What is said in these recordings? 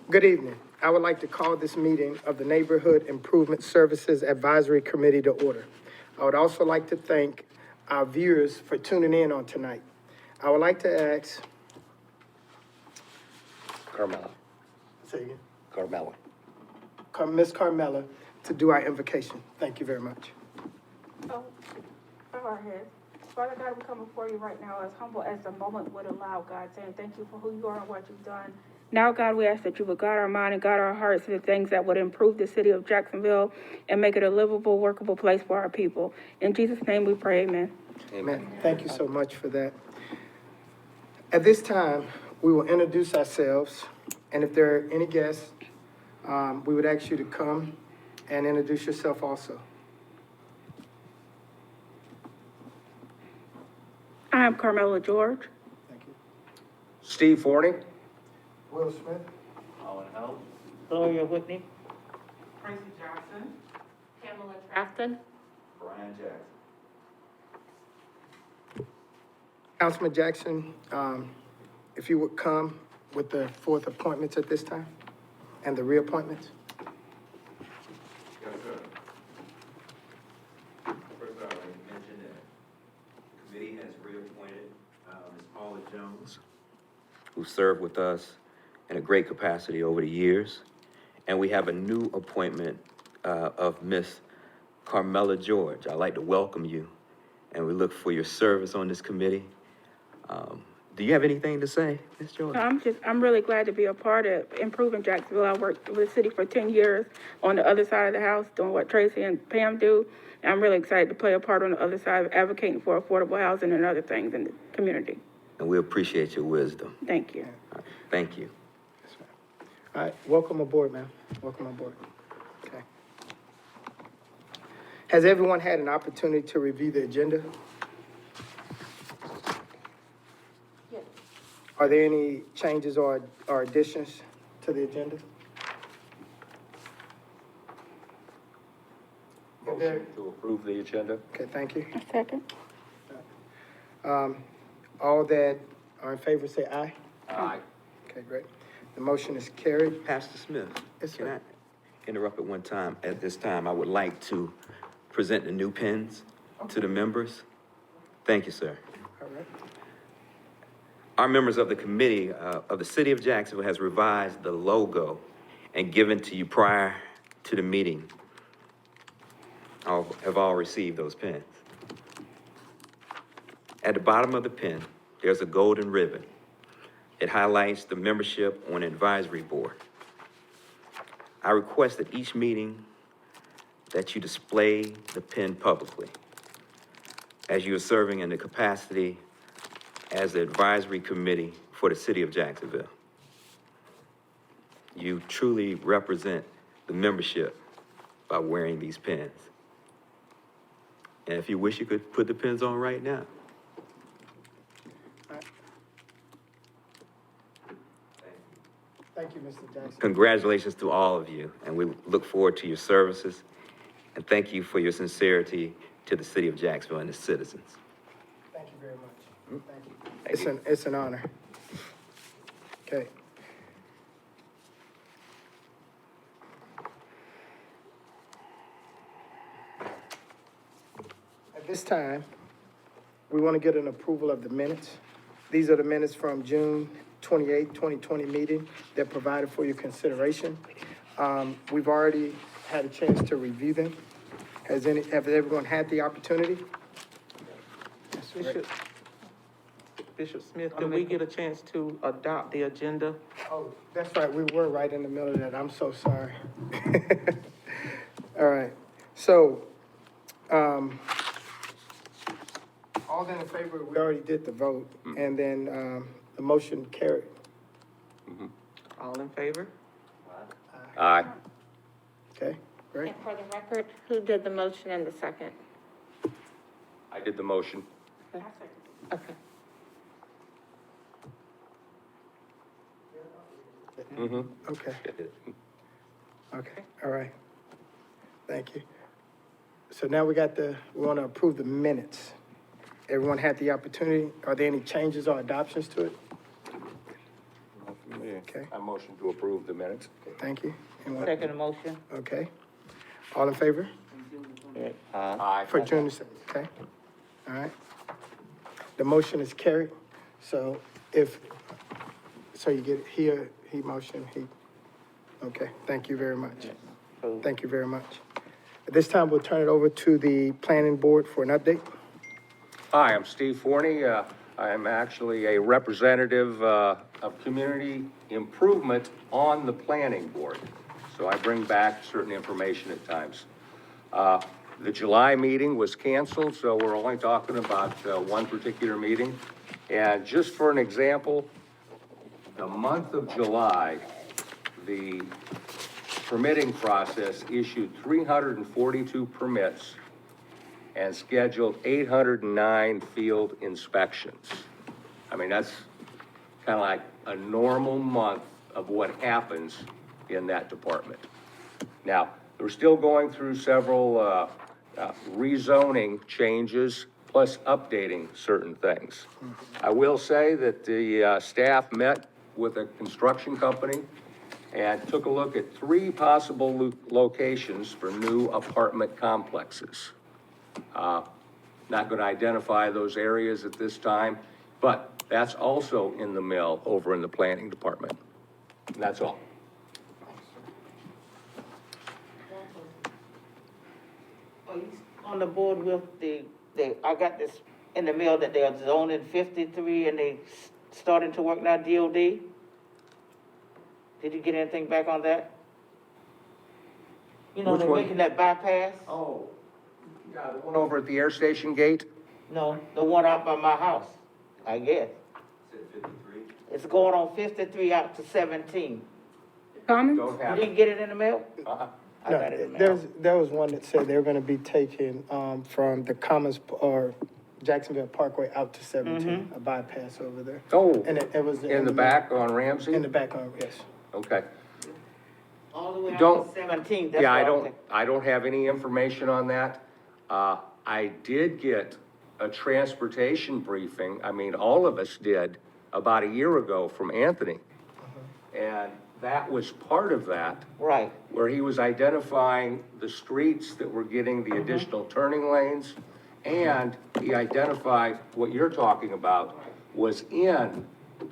Good evening. I would like to call this meeting of the Neighborhood Improvement Services Advisory Committee to order. I would also like to thank our viewers for tuning in on tonight. I would like to ask, Carmella. say again, Carmella. Ms. Carmella to do our invocation. Thank you very much. Oh, bow our heads. Father God, we come before you right now as humble as the moment would allow, God, saying thank you for who you are and what you've done. Now, God, we ask that you would guide our mind and guide our hearts to the things that would improve the city of Jacksonville and make it a livable, workable place for our people. In Jesus' name we pray, amen. Amen. Thank you so much for that. At this time, we will introduce ourselves, and if there are any guests, we would ask you to come and introduce yourself also. I am Carmela George. Thank you. Steve Forney. Will Smith. Gloria Whitney. Tracy Johnson, Pamela Trafton. Brian Jackson. Councilman Jackson, if you would come with the fourth appointments at this time and the reappointments. Yes, sir. First, I'd like to mention that the committee has reappointed Ms. Paula Jones, Who served with us in a great capacity over the years. And we have a new appointment of Miss Carmella George. I'd like to welcome you, and we look for your service on this committee. Do you have anything to say, Ms. George? No, I'm really glad to be a part of improving Jacksonville. I worked with the city for 10 years on the other side of the house, doing what Tracy and Pam do. And I'm really excited to play a part on the other side of advocating for affordable housing and other things in the community. And we appreciate your wisdom. Thank you. All right, thank you. All right, welcome aboard, ma'am. Welcome aboard. Okay. Has everyone had an opportunity to review the agenda? Yes. Are there any changes or additions to the agenda? Motion to approve the agenda. Okay, thank you. A second. All that are in favor say aye. Aye. Okay, great. The motion is carried. Pastor Smith, Yes, can sir. I interrupt at one time? At this time, I would like to present the new pins to the members. Thank you, sir. All right. Our members of the committee of the City of Jacksonville has revised the logo and given to you prior to the meeting. Have all received those pins. At the bottom of the pin, there's a golden ribbon. It highlights the membership on an advisory board. I request at each meeting that you display the pin publicly as you are serving in the capacity as the advisory committee for the City of Jacksonville. You truly represent the membership by wearing these pins. And if you wish, you could put the pins on right now. Thank you, Mr. Jackson. Congratulations to all of you, and we look forward to your services. And thank you for your sincerity to the City of Jacksonville and its citizens. Thank you very much. Thank you. It's an honor. Okay. At this time, we want to get an approval of the minutes. These are the minutes from June 28, 2020 meeting that provided for your consideration. We've already had a chance to review them. Have everyone had the opportunity? Bishop Smith, did we get a chance to adopt the agenda? Oh, that's right, we were right in the middle of that, I'm so sorry. All right, so, all that in favor, we already did the vote, and then, the motion carried. All in favor? Aye. Okay, great. And for the record, who did the motion and the second? I did the motion. Okay. Mm-hmm. Okay, okay, all right. Thank you. So now we want to approve the minutes. Everyone had the opportunity. Are there any changes or adoptions to it? Not from there. Okay, I motion to approve the minutes. thank you. Anyone? Second motion. Okay. All in favor? Aye. For June the 6th, okay? All right. The motion is carried, so so you get, he motion, okay, thank you very much. Thank you very much. At this time, we'll turn it over to the planning board for an update. Hi, I'm Steve Forney. I'm actually a representative of community improvement on the planning board. So I bring back certain information at times. The July meeting was canceled, so we're only talking about one particular meeting. And just for an example, the month of July, the permitting process issued 342 permits and scheduled 809 field inspections. I mean, that's kind of like a normal month of what happens in that department. Now, we're still going through several rezoning changes, plus updating certain things. I will say that the staff met with a construction company and took a look at 3 possible locations for new apartment complexes. Not going to identify those areas at this time, but that's also in the mill over in the planning department. And that's all. Are you on the board with I got this in the mail that they are zoning 53 and they starting to work now, DOD? Did you get anything back on that? You know, Which they're one? making that bypass? Oh, yeah, the one over at the air station gate? No, the one out by my house, I guess. Said 53. It's going on 53 out to 17. Comments? Don't You have didn't it. get it in the mail? Uh-huh. I got it in the No, mail. there was one that said they were gonna be taking, from the Commons, or Jacksonville Parkway out to 17, a bypass over there. Oh, And it was. in the back on Ramsey? In the back, yes. Okay. All the way out Don't- to 17, that's Yeah, what I don't have any information on that. I did get a transportation briefing, I mean, all of us did, about a year ago from Anthony. And that was part of that, Right. where he was identifying the streets that were getting the additional turning lanes. And he identified what you're talking about was in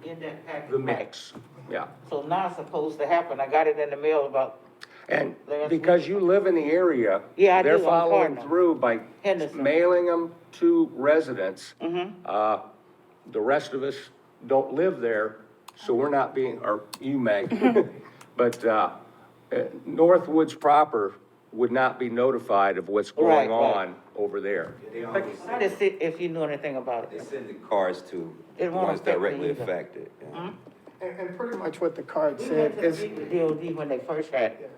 In that package. the mix, yeah. So now it's supposed to happen. I got it in the mail about, And Last because you live in the area, Yeah, I they're do. I'm following Cardinal. through by Henderson. mailing them to residents. Mm-hmm. The rest of us don't live there, so we're not being, or you may. But, Northwoods proper would not be notified of what's going Right, right. on over there. They always, I just see if you knew anything about they it. send the cards to It the won't ones affect me directly either. affected. Yeah. And pretty much what the card We said went to is, meet the DOD when they first had it.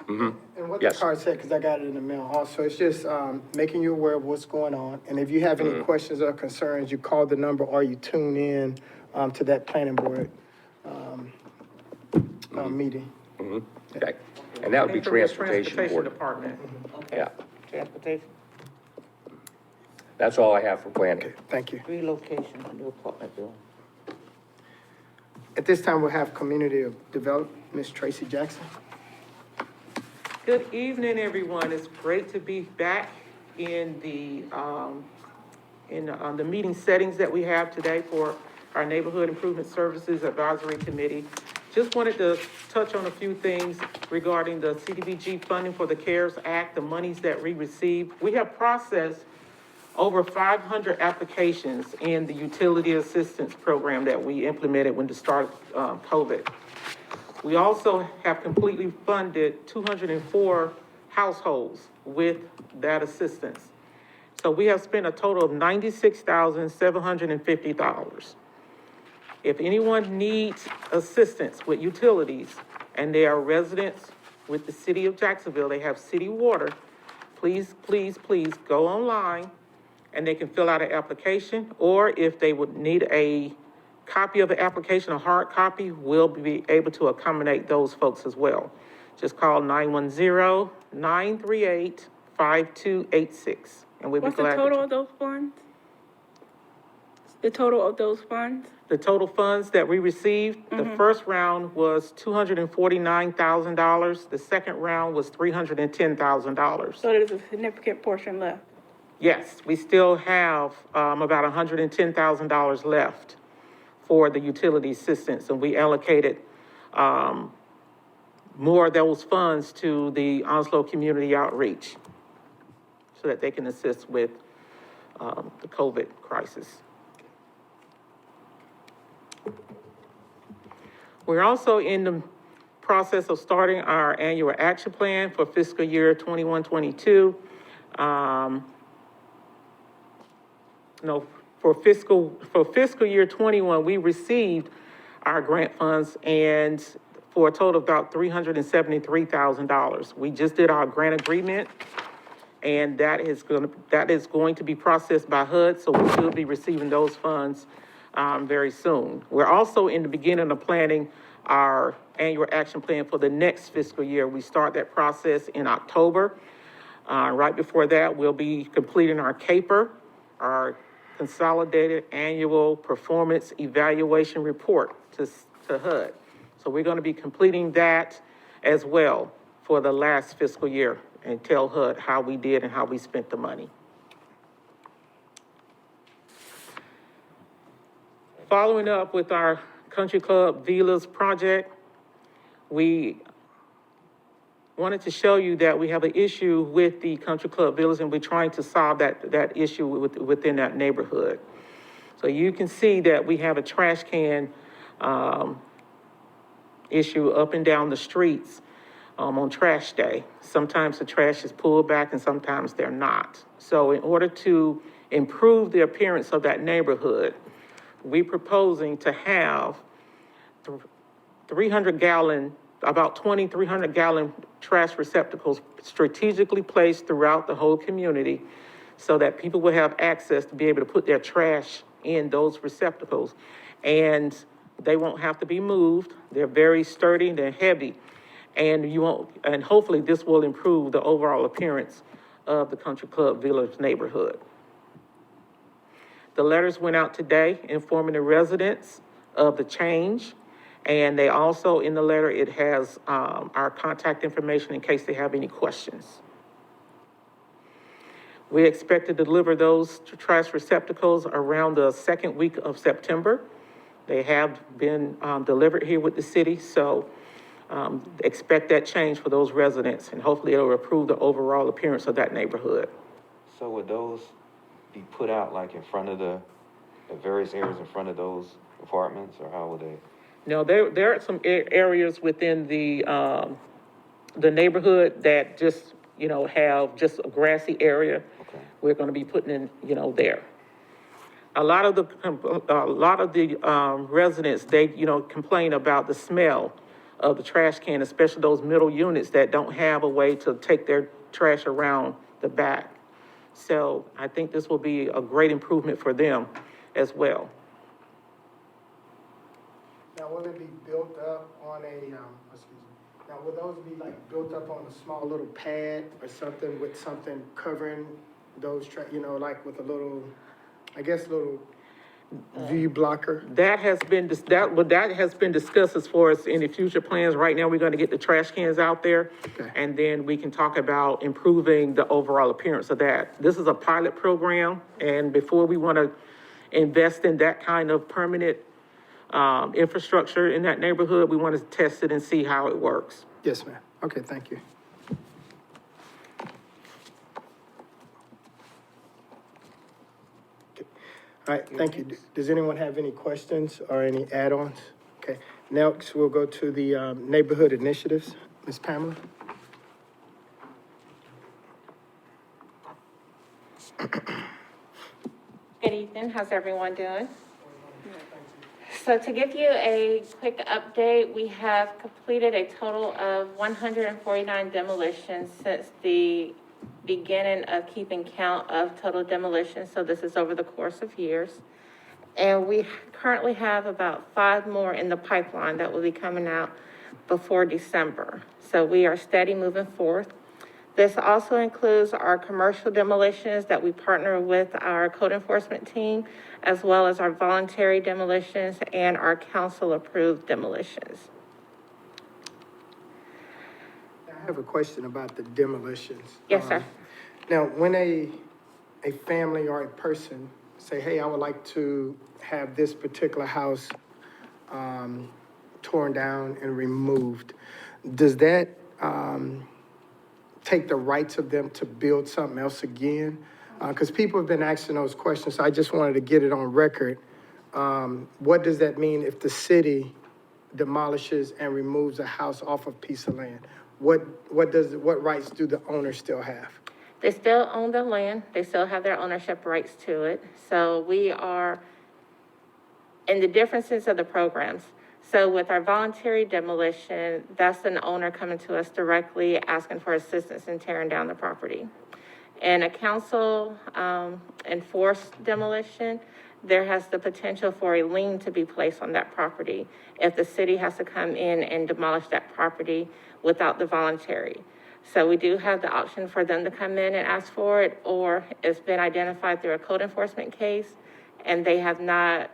and what the Yes. card said, because I got it in the mail also, it's just, making you aware of what's going on. And if you have any questions or concerns, you call the number or you tune in, to that planning board, meeting. Okay, and that would be Came from your transportation board. department. Yeah, Transportation, that's all I have for planning. Thank you. relocation, new apartment building. At this time, we'll have Community Development, Ms. Tracy Jackson. Good evening, everyone. It's great to be back in the meeting settings that we have today for our Neighborhood Improvement Services Advisory Committee. Just wanted to touch on a few things regarding the CDBG funding for the CARES Act, the monies that we received. We have processed over 500 applications in the utility assistance program that we implemented when the start of COVID. We also have completely funded 204 households with that assistance. So we have spent a total of $96,750. If anyone needs assistance with utilities and they are residents with the city of Jacksonville, they have city water, please, please, please go online and they can fill out an application, or if they would need a copy of the application, a hard copy, we'll be able to accommodate those folks as well. Just call 910-938-5286, and we'll be What's the glad total to. of those funds? The total of those funds? The total funds that we received, the first round was $249,000. The second round was $310,000. So there's a significant portion left. Yes, we still have, about $110,000 left for the utility assistance, and we allocated, more of those funds to the Onslow Community Outreach so that they can assist with, the COVID crisis. We're also in the process of starting our annual action plan for fiscal year 21-22. For fiscal year 21, we received our grant funds and for a total of about $373,000. We just did our grant agreement, and that is going to be processed by HUD, so we should be receiving those funds very soon. We're also in the beginning of planning our annual action plan for the next fiscal year. We start that process in October. Right before that, we'll be completing our CAPER, our Consolidated Annual Performance Evaluation Report to HUD. So we're going to be completing that as well for the last fiscal year and tell HUD how we did and how we spent the money. Following up with our Country Club Villas project, we wanted to show you that we have an issue with the Country Club Villas, and we're trying to solve that issue within that neighborhood. So you can see that we have a trash can issue up and down the streets on trash day. Sometimes the trash is pulled back and sometimes they're not. So in order to improve the appearance of that neighborhood, we're proposing to have 300-gallon, about 20 300-gallon trash receptacles strategically placed throughout the whole community so that people will have access to be able to put their trash in those receptacles. And they won't have to be moved. They're very sturdy, they're heavy. And hopefully this will improve the overall appearance of the Country Club Village neighborhood. The letters went out today informing the residents of the change. And they also, in the letter, it has our contact information in case they have any questions. We expect to deliver those trash receptacles around the second week of September. They have been delivered here with the city, so expect that change for those residents, and hopefully it'll improve the overall appearance of that neighborhood. So would those be put out like in front of the various areas in front of those apartments, or how would they? Now, there are some areas within the neighborhood that just, have just a grassy area. Okay. We're going to be putting in, there. A lot of the residents, they, complain about the smell of the trash can, especially those middle units that don't have a way to take their trash around the back. So I think this will be a great improvement for them as well. Now, will it be built up on now will those be like built up on a small little pad or something with something covering those, like with a little, little view blocker? That has been discussed as far as any future plans. Right now, we're going to get the trash cans out there, Okay. and then we can talk about improving the overall appearance of that. This is a pilot program, and before we want to invest in that kind of permanent infrastructure in that neighborhood, we want to test it and see how it works. Yes, ma'am. Okay, thank you. All right, thank you. Does anyone have any questions or any add-ons? Okay, next we'll go to the neighborhood initiatives. Ms. Pamela? Good evening, how's everyone doing? So to give you a quick update, we have completed a total of 149 demolitions since the beginning of keeping count of total demolitions. So this is over the course of years. And we currently have about 5 more in the pipeline that will be coming out before December. So we are steady moving forth. This also includes our commercial demolitions that we partner with our code enforcement team, as well as our voluntary demolitions and our council-approved demolitions. I have a question about the demolitions. Yes, sir. Now, when a family or a person say, hey, I would like to have this particular house torn down and removed, does that take the rights of them to build something else again? Because people have been asking those questions, so I just wanted to get it on record. What does that mean if the city demolishes and removes a house off a piece of land? What rights do the owners still have? They still own the land. They still have their ownership rights to it. So we are, in the differences of the programs. So with our voluntary demolition, that's an owner coming to us directly asking for assistance in tearing down the property. In a council enforced demolition, there has the potential for a lien to be placed on that property if the city has to come in and demolish that property without the voluntary. So we do have the option for them to come in and ask for it, or it's been identified through a code enforcement case and they have not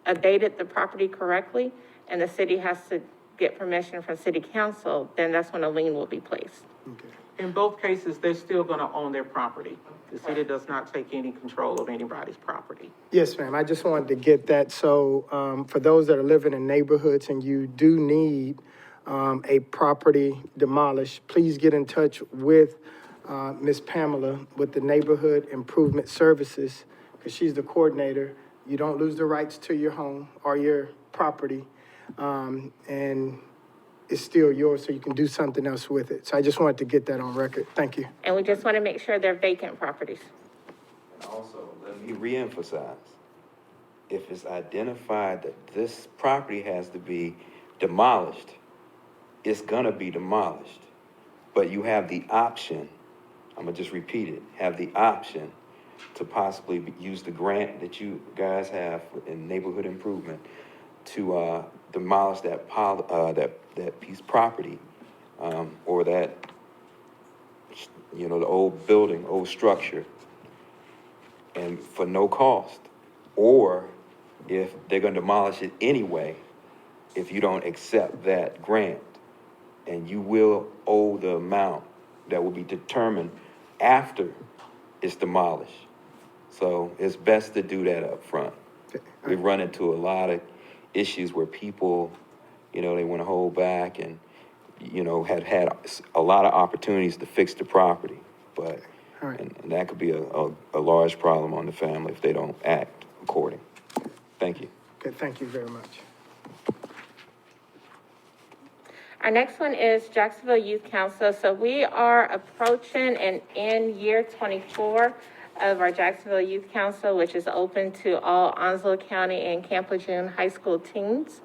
abated the property correctly, and the city has to get permission from city council, then that's when a lien will be placed. Okay. In both cases, they're still gonna own their property. The city does not take any control of anybody's property. Yes, ma'am. I just wanted to get that. So, for those that are living in neighborhoods and you do need a property demolished, please get in touch with Ms. Pamela with the Neighborhood Improvement Services, because she's the coordinator. You don't lose the rights to your home or your property, and it's still yours, so you can do something else with it. So I just wanted to get that on record. Thank you. And we just want to make sure they're vacant properties. Also, let me reemphasize, if it's identified that this property has to be demolished, it's gonna be demolished. But you have the option, I'm gonna just repeat it, have the option to possibly use the grant that you guys have in neighborhood improvement to demolish that piece of property, or that, the old building, old structure, and for no cost. Or if they're gonna demolish it anyway, if you don't accept that grant, and you will owe the amount that will be determined after it's demolished. So it's best to do that up front. We've run into a lot of issues where people, they want to hold back and, had a lot of opportunities to fix the property. But, All right. and that could be a large problem on the family if they don't act according. Thank you. Okay, thank you very much. Our next one is Jacksonville Youth Council. So we are approaching and in year 24 of our Jacksonville Youth Council, which is open to all Onslow County and Camp Lejeune high school teens.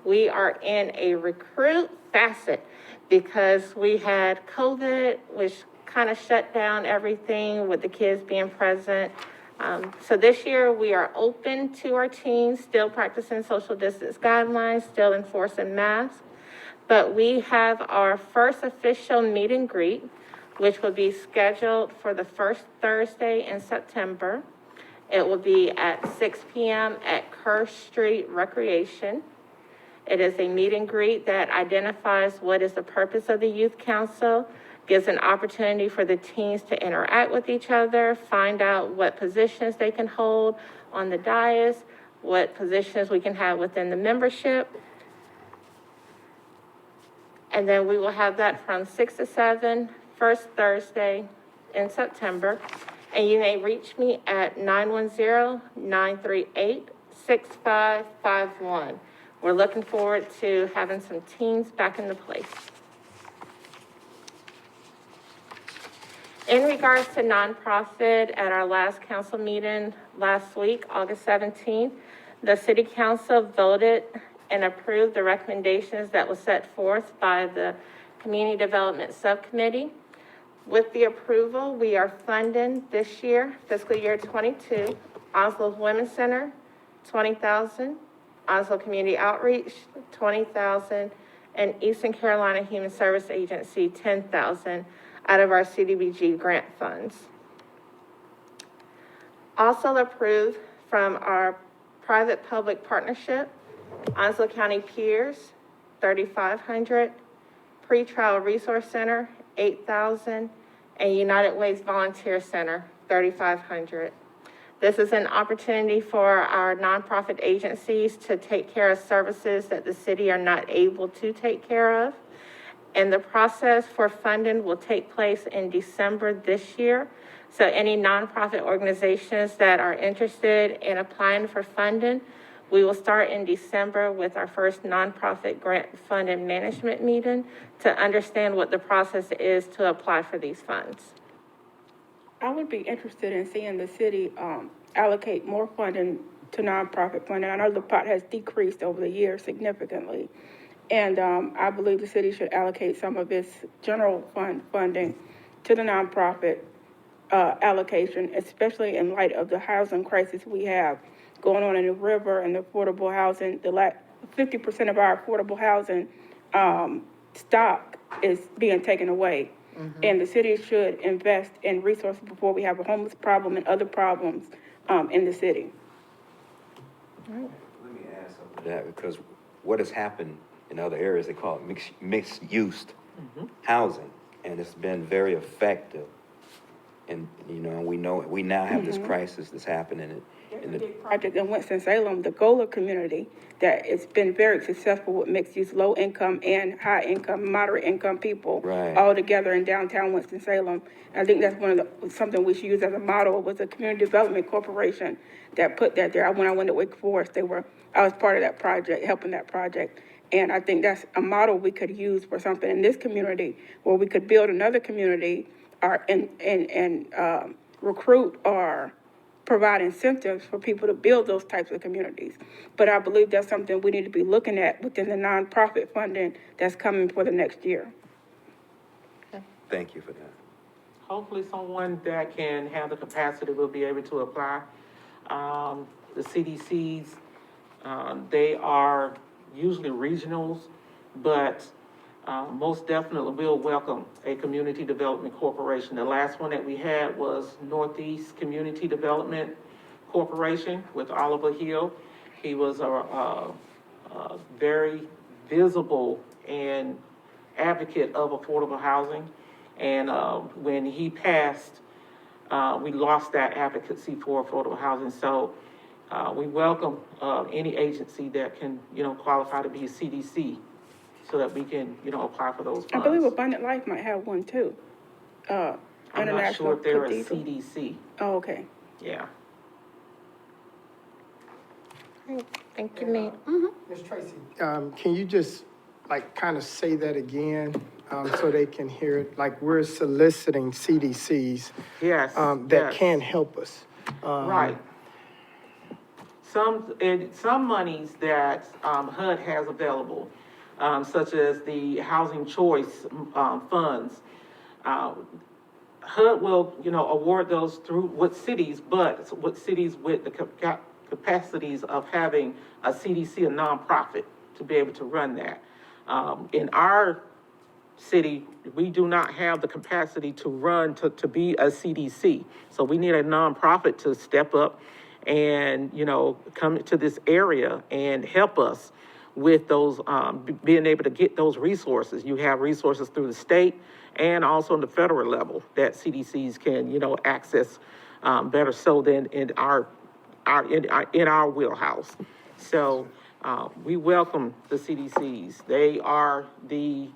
We are in a recruit facet because we had COVID, which kind of shut down everything with the kids being present. So this year we are open to our teens, still practicing social distance guidelines, still enforcing masks. But we have our first official meet and greet, which will be scheduled for the first Thursday in September. It will be at 6 p.m. at Kerr Street Recreation. It is a meet and greet that identifies what is the purpose of the Youth Council, gives an opportunity for the teens to interact with each other, find out what positions they can hold on the dais, what positions we can have within the membership. And then we will have that from 6 to 7, first Thursday in September. And you may reach me at 910-938-6551. We're looking forward to having some teens back in the place. In regards to nonprofit, at our last council meeting last week, August 17th, the city council voted and approved the recommendations that was set forth by the Community Development Subcommittee. With the approval, we are funding this year, fiscal year 22, Onslow Women's Center, $20,000, Onslow Community Outreach, $20,000, and Eastern Carolina Human Service Agency, $10,000 out of our CDBG grant funds. Also approved from our private-public partnership, Onslow County Peers, $3,500, Pretrial Resource Center, $8,000, and United Ways Volunteer Center, $3,500. This is an opportunity for our nonprofit agencies to take care of services that the city are not able to take care of. And the process for funding will take place in December this year. So any nonprofit organizations that are interested in applying for funding, we will start in December with our first nonprofit grant fund and management meeting to understand what the process is to apply for these funds. I would be interested in seeing the city, allocate more funding to nonprofit funding. I know the pot has decreased over the years significantly. And, I believe the city should allocate some of its general funding to the nonprofit, allocation, especially in light of the housing crisis we have going on in the river and the affordable housing. 50% of our affordable housing, stock is being taken away. And the city should invest in resources before we have a homeless problem and other problems, in the city. Let me add something to that, because what has happened in other areas, they call it mixed-use housing, and it's been very effective. And, we now have this crisis that's happening in the Project in Winston-Salem, the Gola community, that it's been very successful with mixed-use, low-income and high-income, moderate-income people Right. all together in downtown Winston-Salem. And I think that's something we should use as a model. It was a community development corporation that put that there. When I went to Wake Forest, I was part of that project, helping that project. And I think that's a model we could use for something in this community, where we could build another community and recruit or provide incentives for people to build those types of communities. But I believe that's something we need to be looking at within the nonprofit funding that's coming for the next year. Thank you for that. Hopefully someone that can have the capacity will be able to apply. The CDCs, they are usually regionals, but most definitely will welcome a community development corporation. The last one that we had was Northeast Community Development Corporation with Oliver Hill. He was a very visible and advocate of affordable housing. And when he passed, we lost that advocacy for affordable housing. So we welcome any agency that can, qualify to be a CDC, so that we can, apply for those funds. I believe Abundant Life might have one too. I'm not sure if they're a Cathedral. CDC. Oh, okay. Yeah. Thank you, Nate. Ms. Tracy, can you just, kind of say that again, so they can hear it? Like, we're soliciting CDCs, Yes. that yes. can help us. Right. Some monies that HUD has available, such as the Housing Choice funds, HUD will, award those with cities with the capacities of having a CDC, a nonprofit, to be able to run that. In our city, we do not have the capacity to be a CDC. So we need a nonprofit to step up and, come to this area and help us with those, being able to get those resources. You have resources through the state and also on the federal level that CDCs can, access better so than in our wheelhouse. So we welcome the CDCs. They are the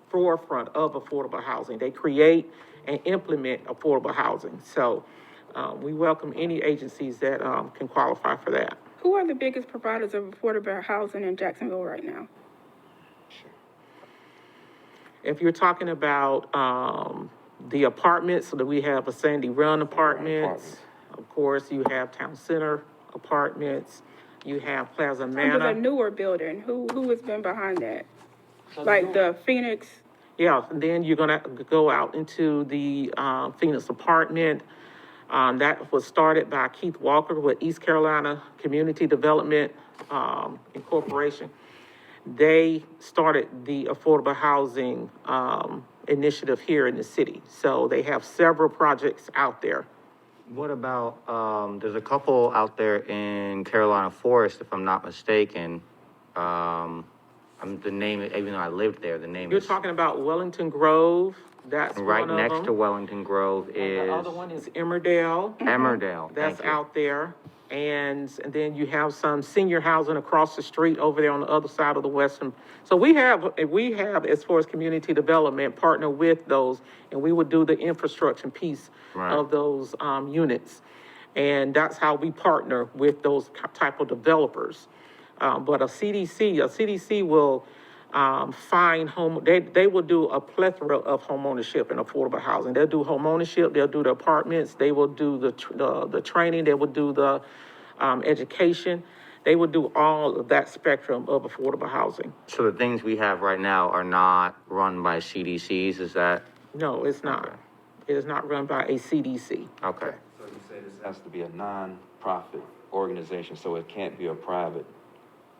forefront of affordable housing. They create and implement affordable housing. So we welcome any agencies that can qualify for that. Who are the biggest providers of affordable housing in Jacksonville right now? If you're talking about the apartments, so that we have a Sandy Run Apartments, of course, you have Town Center Apartments, you have Plaza Under Manor. the newer building, who has been behind that? Like the Phoenix? Yeah, and then you're gonna go out into the Phoenix Apartment. That was started by Keith Walker with East Carolina Community Development Incorporation. they started the affordable housing, initiative here in the city. So they have several projects out there. What about, there's a couple out there in Carolina Forest, if I'm not mistaken. The name, even though I lived there, the name You're is talking about Wellington Grove, that's right one of next to them. Wellington Grove And is the other one is Emmerdale. Emmerdale. That's Thank you. out there. And then you have some senior housing across the street over there on the other side of the western. So we have, as far as community development, partner with those, and we would do the infrastructure piece Right. of those, units. And that's how we partner with those type of developers. But a CDC will, find they will do a plethora of homeownership and affordable housing. They'll do homeownership, they'll do the apartments, they will do the training, they will do the, education. They will do all of that spectrum of affordable housing. So the things we have right now are not run by CDCs, is that? No, it's not. Okay. It is not run by a CDC. Okay. So you say this has to be a non-profit organization, so it can't be a private,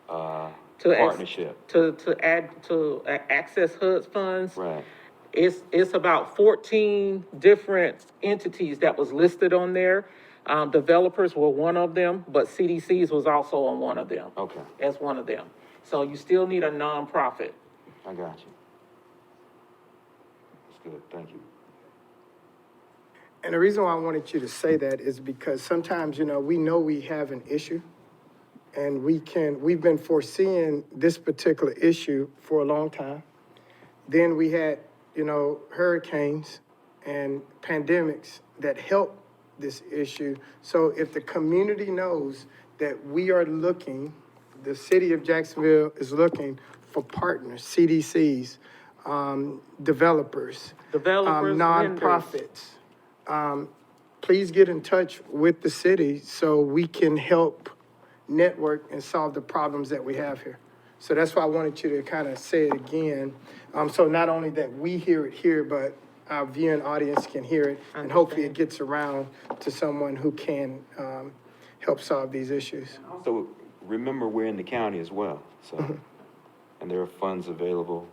partnership. To access HUD funds. Right. It's about 14 different entities that was listed on there. Developers were one of them, but CDCs was also on one of them. Okay. As one of them. So you still need a nonprofit. I got you. That's good, thank you. And the reason why I wanted you to say that is because sometimes, we know we have an issue, and we've been foreseeing this particular issue for a long time. Then we had, hurricanes and pandemics that helped this issue. So if the community knows that we are looking, the city of Jacksonville is looking for partners, CDCs, developers, Developers, nonprofits. Please get in touch with the city so we can help network and solve the problems that we have here. So that's why I wanted you to kind of say it again. So not only that we hear it here, but our viewing audience can hear it, and hopefully it gets around to someone who can help solve these issues. Also, remember, we're in the county as well, so, and there are funds available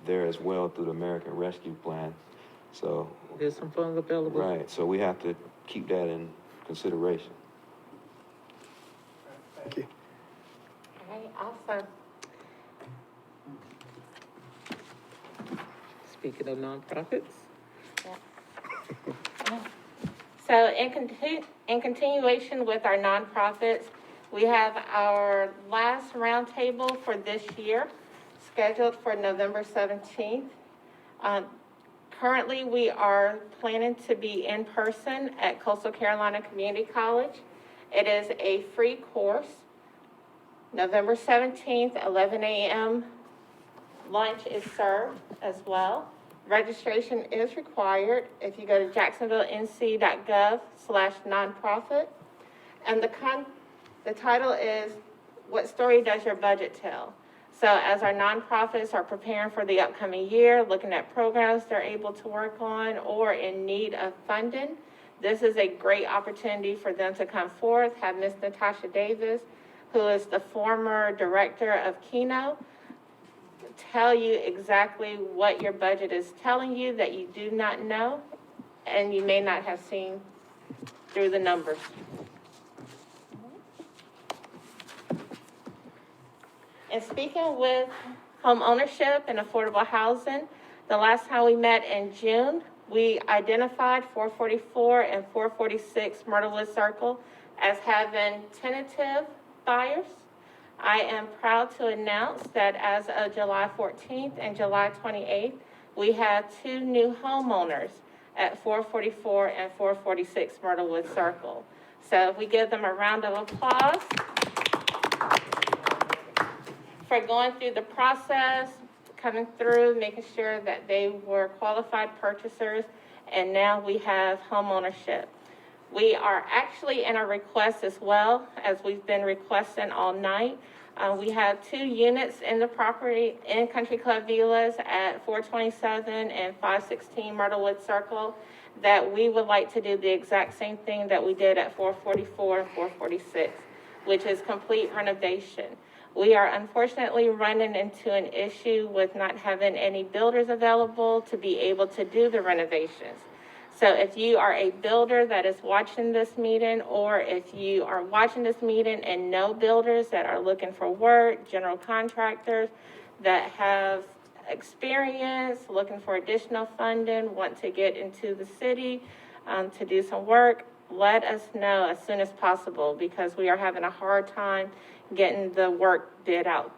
there as well through the American Rescue Plan. So, There's some funds available. right, so we have to keep that in consideration. Thank you. All right, awesome. Speaking of nonprofits. So in continuation with our nonprofits, we have our last roundtable for this year, scheduled for November 17th. Currently, we are planning to be in person at Coastal Carolina Community College. It is a free course. November 17th, 11 a.m. Lunch is served as well. Registration is required if you go to jacksonvillenc.gov/nonprofit. And the title is, What Story Does Your Budget Tell? So as our nonprofits are preparing for the upcoming year, looking at programs they're able to work on or in need of funding, this is a great opportunity for them to come forth, have Ms. Natasha Davis, who is the former director of Keno, tell you exactly what your budget is telling you that you do not know and you may not have seen through the numbers. And speaking with home ownership and affordable housing, the last time we met in June, we identified 444 and 446 Myrtlewood Circle as having tentative buyers. I am proud to announce that as of July 14th and July 28th, we have 2 new homeowners at 444 and 446 Myrtlewood Circle. So if we give them a round of applause for going through the process, coming through, making sure that they were qualified purchasers, and now we have homeownership. We are actually in a request as well, as we've been requesting all night. We have 2 units in the property in Country Club Villas at 427 and 516 Myrtlewood Circle that we would like to do the exact same thing that we did at 444 and 446. which is complete renovation. We are unfortunately running into an issue with not having any builders available to be able to do the renovations. So if you are a builder that is watching this meeting, or if you are watching this meeting and know builders that are looking for work, general contractors that have experience, looking for additional funding, want to get into the city to do some work, let us know as soon as possible, because we are having a hard time getting the work bid out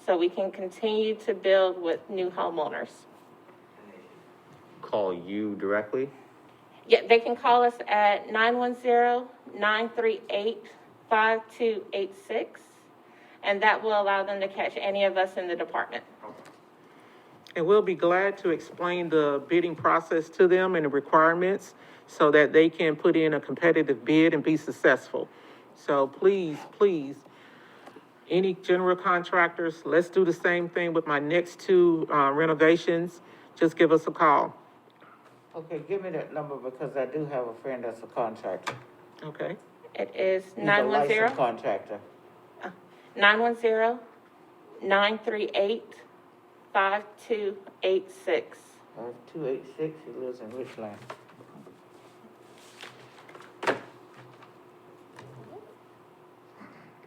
so we can continue to build with new homeowners. Call you directly? Yeah, they can call us at 910-938-5286, and that will allow them to catch any of us in the department. And we'll be glad to explain the bidding process to them and the requirements so that they can put in a competitive bid and be successful. So please, please, any general contractors, let's do the same thing with my next two renovations. Just give us a call, Okay, give me that number because I do have a friend that's a contractor. okay? It is He's a licensed 910 contractor. 910-938-5286. 286, he lives in Richland.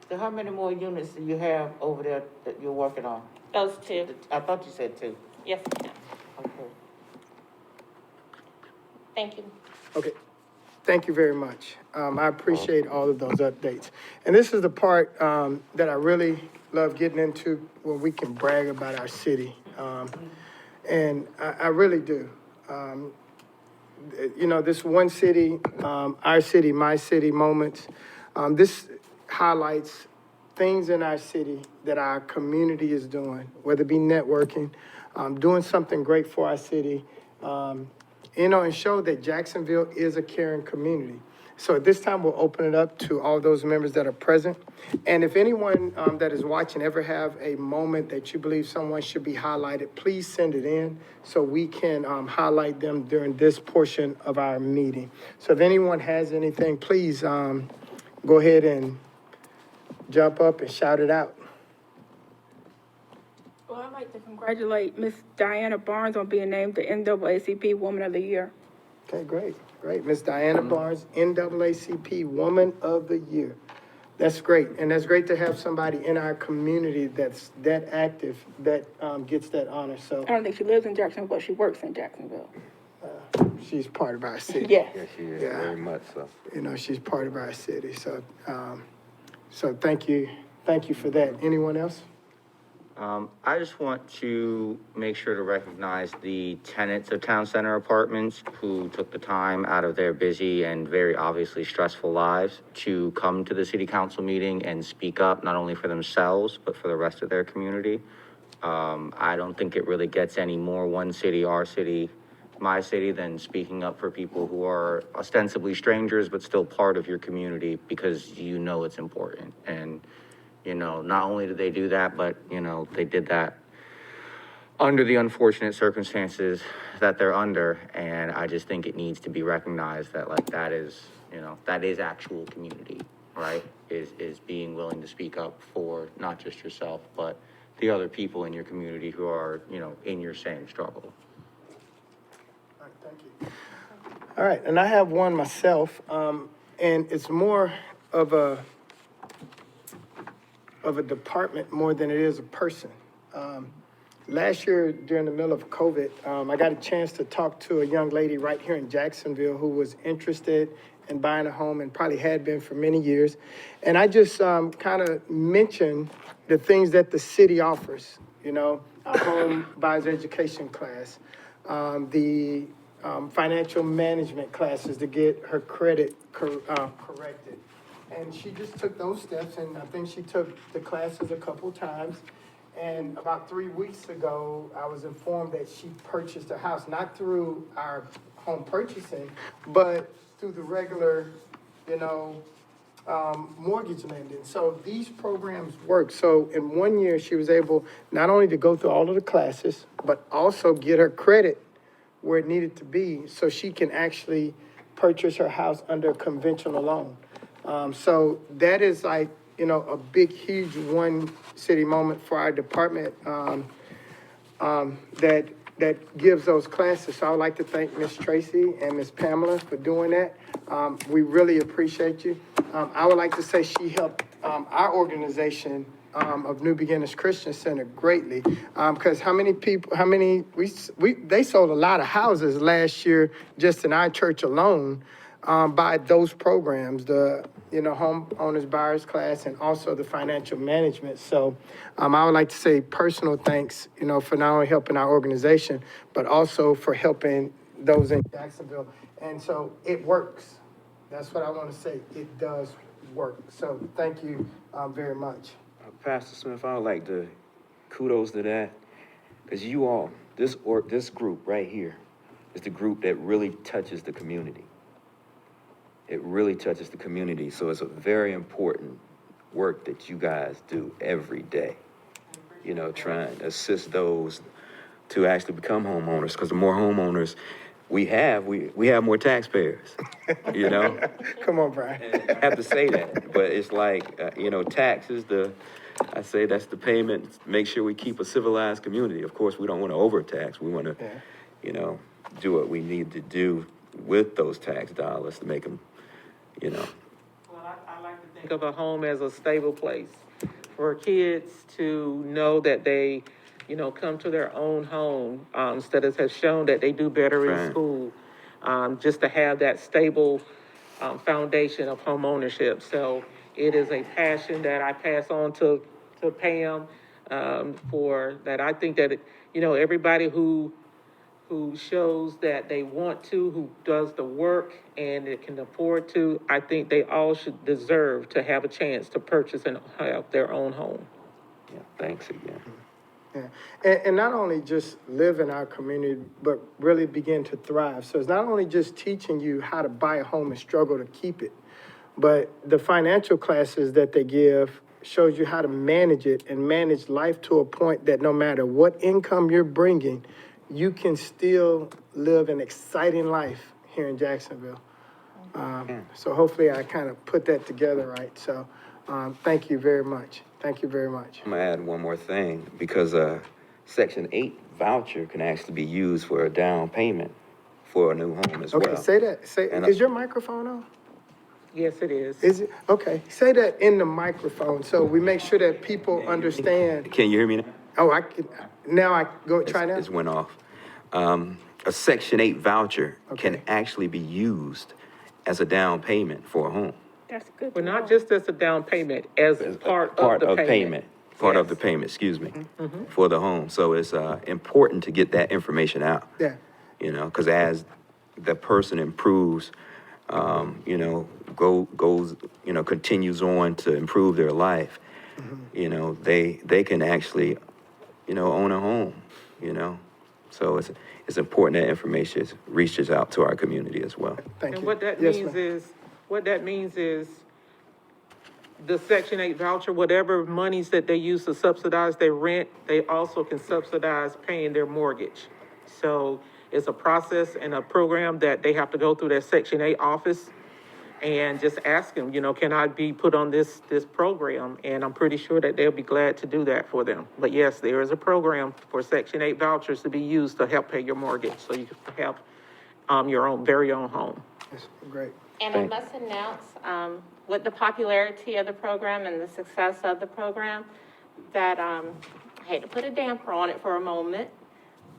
So how many more units do you have over there that you're working on? Those two. I thought you said 2. Yes, ma'am. Okay. Thank you. Okay, thank you very much. I appreciate all of those updates. And this is the part that I really love getting into, where we can brag about our city. And I really do. You know, this one city, our city, my city moments, this highlights things in our city that our community is doing, whether it be networking, doing something great for our city, you know, and show that Jacksonville is a caring community. So at this time, we'll open it up to all those members that are present. And if anyone that is watching ever have a moment that you believe someone should be highlighted, please send it in so we can highlight them during this portion of our meeting. So if anyone has anything, please go ahead and jump up and shout it out. Well, I'd like to congratulate Miss Diana Barnes on being named the NAACP Woman of the Year. Okay, great, great. Miss Diana Barnes, NAACP Woman of the Year. That's great, and that's great to have somebody in our community that's that active, that gets that honor, so I don't think she lives in Jacksonville, but she works in Jacksonville. she's part of our city. Yes. Yes, she is, Yeah. very much so. You know, she's part of our city, so, so thank you for that. Anyone else? I just want to make sure to recognize the tenants of Town Center Apartments who took the time out of their busy and very obviously stressful lives to come to the city council meeting and speak up, not only for themselves, but for the rest of their community. I don't think it really gets any more one city, our city, my city, than speaking up for people who are ostensibly strangers, but still part of your community because you know it's important. And you know, not only did they do that, but, you know, they did that under the unfortunate circumstances that they're under. And I just think it needs to be recognized that, like, that is, you know, that is actual community, right? Is being willing to speak up for not just yourself, but the other people in your community who are, you know, in your same struggle. All right, thank you. All right, and I have one myself, and it's more of a department more than it is a person. Last year, during the middle of COVID, I got a chance to talk to a young lady right here in Jacksonville who was interested in buying a home and probably had been for many years. And I just kind of mentioned the things that the city offers, you know, a home buyer's education class, the financial management classes to get her credit corrected. And she just took those steps, and I think she took the classes a couple times. And about 3 weeks ago, I was informed that she purchased a house, not through our home purchasing, but through the regular, you know, mortgage lending. So these programs work. So in 1 year, she was able not only to go through all of the classes, but also get her credit where it needed to be so she can actually purchase her house under a conventional loan. So that is like you know, a big, huge one city moment for our department, that gives those classes. So I would like to thank Ms. Tracy and Ms. Pamela for doing that. We really appreciate you. I would like to say she helped, our organization, of New Beginners Christian Center greatly. Because they sold a lot of houses last year just in our church alone, by those programs, the, you know, homeowners buyers class and also the financial management. So, I would like to say personal thanks, you know, for not only helping our organization, but also for helping those in Jacksonville. And so it works. That's what I want to say. It does work. So thank you, very much. Pastor Smith, I would like to kudos to that, because you all, this group right here is the group that really touches the community. It really touches the community, so it's a very important work that you guys do every day. You know, trying to assist those to actually become homeowners, because the more homeowners we have more taxpayers, you know? Come on, Brian. I have to say that, but it's like, you know, tax is I say that's the payment, make sure we keep a civilized community. Of course, we don't want to overtax. We want to, you know, do what we need to do with those tax dollars to make them, you know. Well, I like to think of a home as a stable place for kids to know that they, you know, come to their own home. Studies have shown that they do better in school, just to have that stable foundation of home ownership. So it is a passion that I pass on to Pam, for that. I think that, you know, everybody who shows that they want to, who does the work and it can afford to, I think they all should deserve to have a chance to purchase and have their own home. Yeah, thanks again. Yeah. And not only just live in our community, but really begin to thrive. So it's not only just teaching you how to buy a home and struggle to keep it, but the financial classes that they give shows you how to manage it and manage life to a point that no matter what income you're bringing, you can still live an exciting life here in Jacksonville. So hopefully I kind of put that together right. So thank you very much. Thank you very much. I'm gonna add one more thing, because Section 8 voucher can actually be used for a down payment for a new home as well. Okay, say that. And, Is your microphone on? Yes, it is. Is it? Okay, say that in the microphone so we make sure that people understand. Can you hear me now? Oh, I can, now I go, try now? It went off. A Section 8 voucher can Okay. actually be used as a down payment for a home. That's good. But not just as a down payment, as part of the payment. Part of the payment, excuse me, for the home. So it's important to get that information out. Yeah. You know, because as the person improves, you know, goes, you know, continues on to improve their life, you know, they can actually, you know, own a home, you know. So it's important that information reaches out to our community as well. Thank you. And what that Yes, means ma'am. is the Section 8 voucher, whatever monies that they use to subsidize their rent, they also can subsidize paying their mortgage. So it's a process and a program that they have to go through their Section 8 office and just ask them, you know, can I be put on this program? And I'm pretty sure that they'll be glad to do that for them. But yes, there is a program for Section 8 vouchers to be used to help pay your mortgage, so you can have your very own home. Yes, great. And I must announce, with the popularity of the program and the success of the program, that, I hate to put a damper on it for a moment,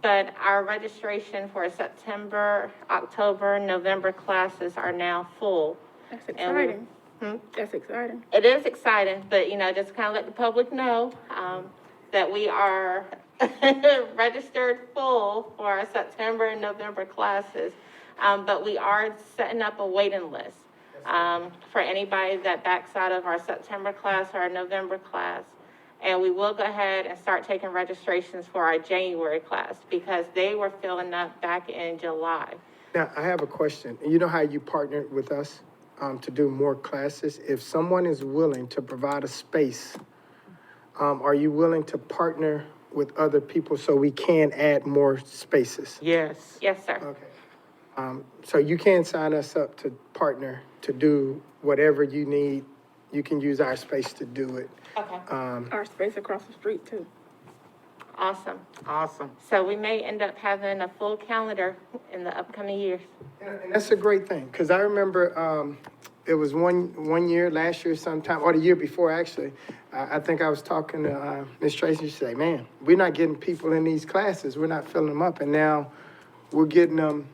but our registration for September, October, November classes are now full. That's And we- exciting. That's exciting. It is exciting, but, you know, just kind of let the public know, that we are registered full for our September and November classes. But we are setting up a waiting list, for anybody that backs out of our September class or our November class. And we will go ahead and start taking registrations for our January class, because they were filling up back in July. Now, I have a question. You know how you partnered with us to do more classes? If someone is willing to provide a space, are you willing to partner with other people so we can add more spaces? Yes. Yes, sir. Okay. So you can sign us up to partner to do whatever you need you can use our space to do it. Okay, Our space across the street too. awesome. Awesome. So we may end up having a full calendar in the upcoming years. And that's a great thing, because I remember, it was one year, last year sometime, or the year before, actually. I think I was talking to, Ms. Tracy, she said, man, we're not getting people in these classes, we're not filling them up, and now we're getting them.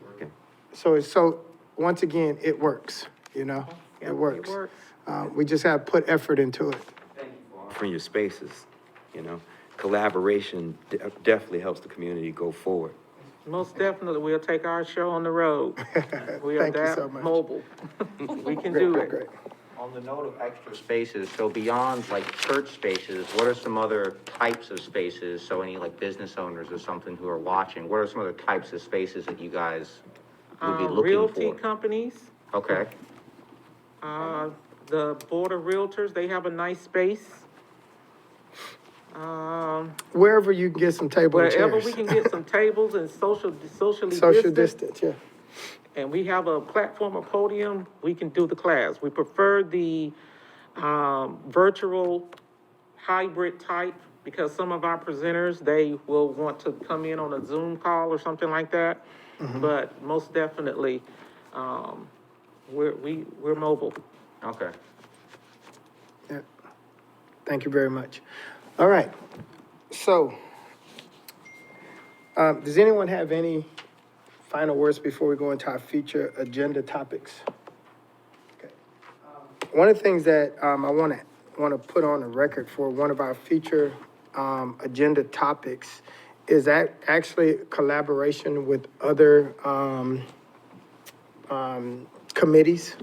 So, once again, it works, you know? Yep, It works. It works. We just gotta put effort into it. Offering your spaces, you know? Collaboration definitely helps the community go forward. Most definitely, we'll take our show on the road. We are Thank you so that much. mobile. We can Great, do great, it. great. On the note of extra spaces, so beyond like church spaces, what are some other types of spaces? So any like business owners or something who are watching, what are some other types of spaces that you guys would be looking Realty for? companies, Okay, the Board of Realtors, they have a nice space. Wherever you can get some table and Wherever chairs. we can get some tables and socially Social distance, distance, yeah. and we have a platform or podium, we can do the class. We prefer the, virtual hybrid type, because some of our presenters, they will want to come in on a Zoom call or something like that. But most definitely, we're mobile. okay. Yeah. Thank you very much. All right. So, does anyone have any final words before we go into our future agenda topics? Okay. One of the things that I want to put on the record for one of our future agenda topics is actually collaboration with other committees.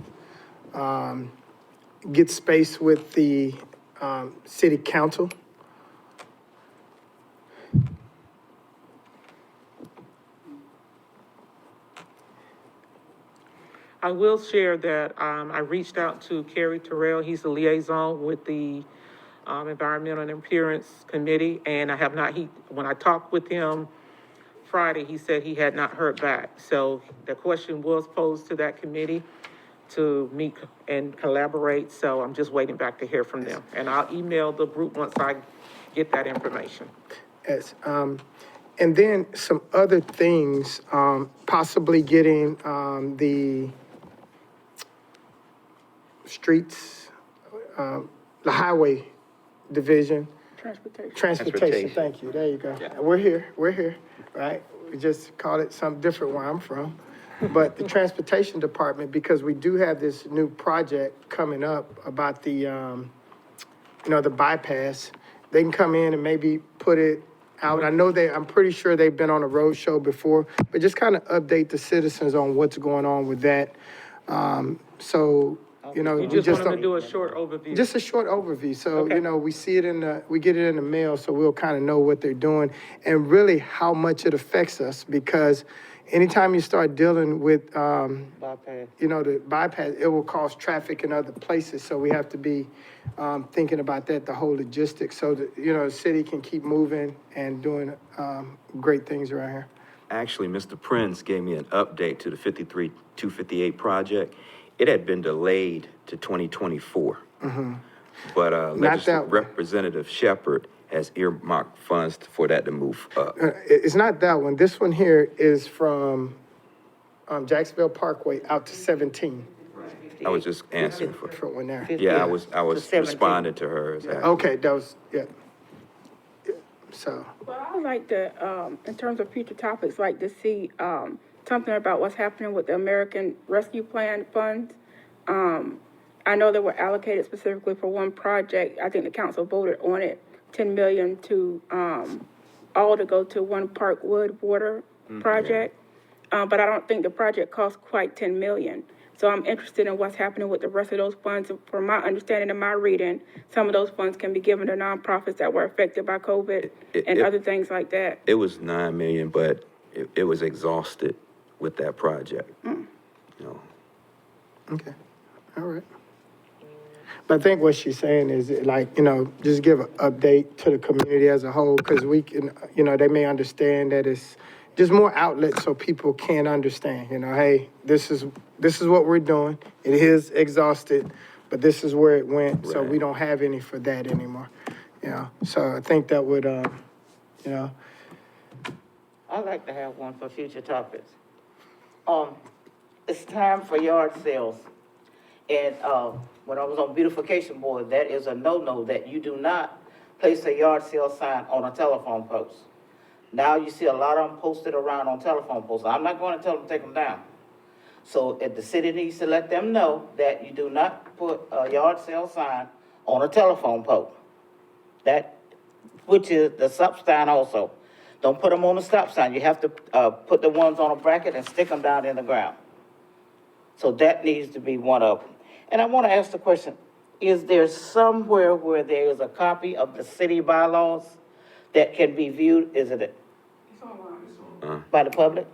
Get space with the city council. I will share that, I reached out to Kerry Terrell, he's the liaison with the, Environmental and Appearance Committee, and I have not, when I talked with him Friday, he said he had not heard back. So the question was posed to that committee to meet and collaborate, so I'm just waiting back to hear from them. And I'll email the group once I get that information. Yes, and then some other things, possibly getting, the streets, the highway division. Transportation. Transportation, thank you, there you go. We're here, right? We just call it something different where I'm from. But the transportation department, because we do have this new project coming up about the, the bypass, they can come in and maybe put it out. I know I'm pretty sure they've been on a road show before, but just kind of update the citizens on what's going on with that. So, You we just just want them to don't, do a short overview. just a short overview. So, Okay. we see it we get it in the mail, so we'll kind of know what they're doing and really how much it affects us, because anytime you start dealing with, Bypass. the bypass, it will cause traffic in other places, so we have to be thinking about that, the whole logistics, so that, the city can keep moving and doing great things around here. Actually, Mr. Prince gave me an update to the 258 project. It had been delayed to 2024. But Not that one. Representative Shepherd has earmarked funds for that to move up. It's not that one. This one here is from Jacksonville Parkway out to 17. I was just answering for, Different one there. yeah, I was To 17. responding to hers. Okay, that was, yeah. So, Well, I would like to, in terms of future topics, like to see, something about what's happening with the American Rescue Plan funds. I know they were allocated specifically for one project. I think the council voted on it, 10 million to, all to go to one Parkwood water project. But I don't think the project cost quite 10 million. So I'm interested in what's happening with the rest of those funds. From my understanding and my reading, some of those funds can be given to nonprofits that were affected by COVID and other things like that. It was 9 million, but it was exhausted with that project. okay, all right. But I think what she's saying is like, just give an update to the community as a whole, because we can, they may understand that it's just more outlets so people can understand, hey, this is what we're doing. It is exhausted, but this is where it went, so we Right. don't have any for that anymore. You know, so I think that would, you know, I'd like to have one for future topics. It's time for yard sales. And, when I was on beautification board, that is a no-no, that you do not place a yard sale sign on a telephone post. Now you see a lot of them posted around on telephone posts. I'm not gonna tell them to take them down. So if the city needs to let them know that you do not put a yard sale sign on a telephone pole. That, which is the stop sign also. Don't put them on the stop sign. You have to, put the ones on a bracket and stick them down in the ground. So that needs to be one of them. And I want to ask the question, is there somewhere where there is a copy of the city bylaws that can be viewed? Is it by the public?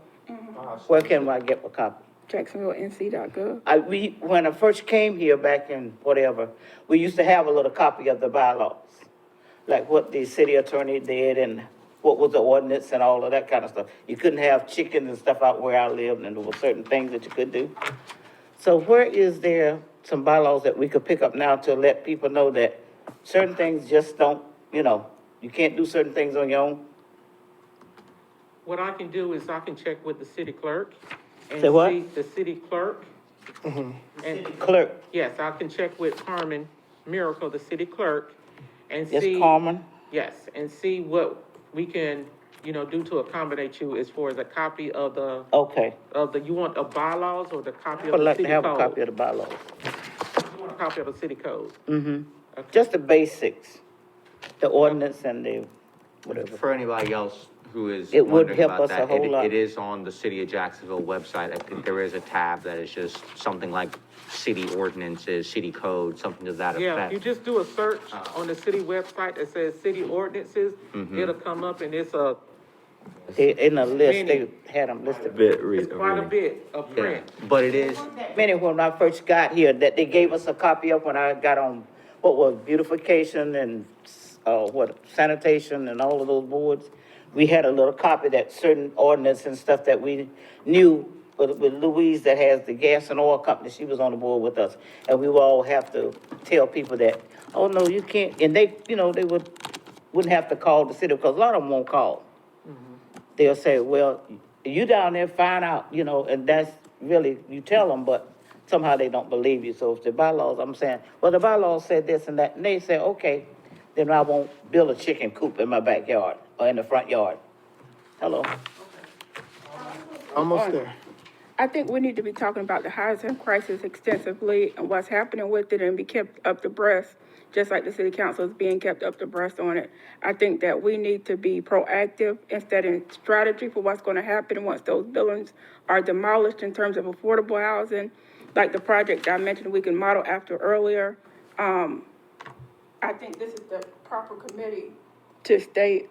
Where can I get a copy? JacksonvilleNC.gov. When I first came here back in whatever, we used to have a little copy of the bylaws. Like what the city attorney did and what was the ordinance and all of that kind of stuff. You couldn't have chickens and stuff out where I lived, and there were certain things that you could do. So where is there some bylaws that we could pick up now to let people know that certain things just don't, you know, you can't do certain things on your own? What I can do is I can check with the city clerk and Say what? see the city clerk. And, Clerk, yes, I can check with Carmen Miracle, the city clerk, and yes, see. Carmen? Yes, and see what we can, do to accommodate you as far as a copy of the, Okay. you want a bylaws or the copy I of would the like to city have a code? copy of the bylaws. You want a copy of the city code? Just the basics, the ordinance and the whatever. For anybody else who is It would wondering help about us a that, whole lot. it is on the City of Jacksonville website. I think there is a tab that is just something like city ordinances, city code, something to that Yeah, effect. you just do a search on the city website that says city ordinances, it'll come up and it's In the list, they Many. had them listed. it's quite a bit of Yeah, print. but it is, Many when I first got here, that they gave us a copy of when I got on, what was beautification and, sanitation and all of those boards. We had a little copy that certain ordinance and stuff that we knew with Louise that has the gas and oil company, she was on the board with us. And we would all have to tell people that, oh, no, you can't, and they, they wouldn't have to call the city, because a lot of them won't call. They'll say, well, you down there, find out, and that's really, you tell them, but somehow they don't believe you. So if the bylaws, I'm saying, well, the bylaws said this and that, and they say, okay, then I won't build a chicken coop in my backyard or in the front yard. Hello? almost there. I think we need to be talking about the housing crisis extensively and what's happening with it and be kept up to breast, just like the city council is being kept up to breast on it. I think that we need to be proactive instead of strategy for what's going to happen once those buildings are demolished in terms of affordable housing, like the project I mentioned we can model after earlier. I think this is the proper committee to stay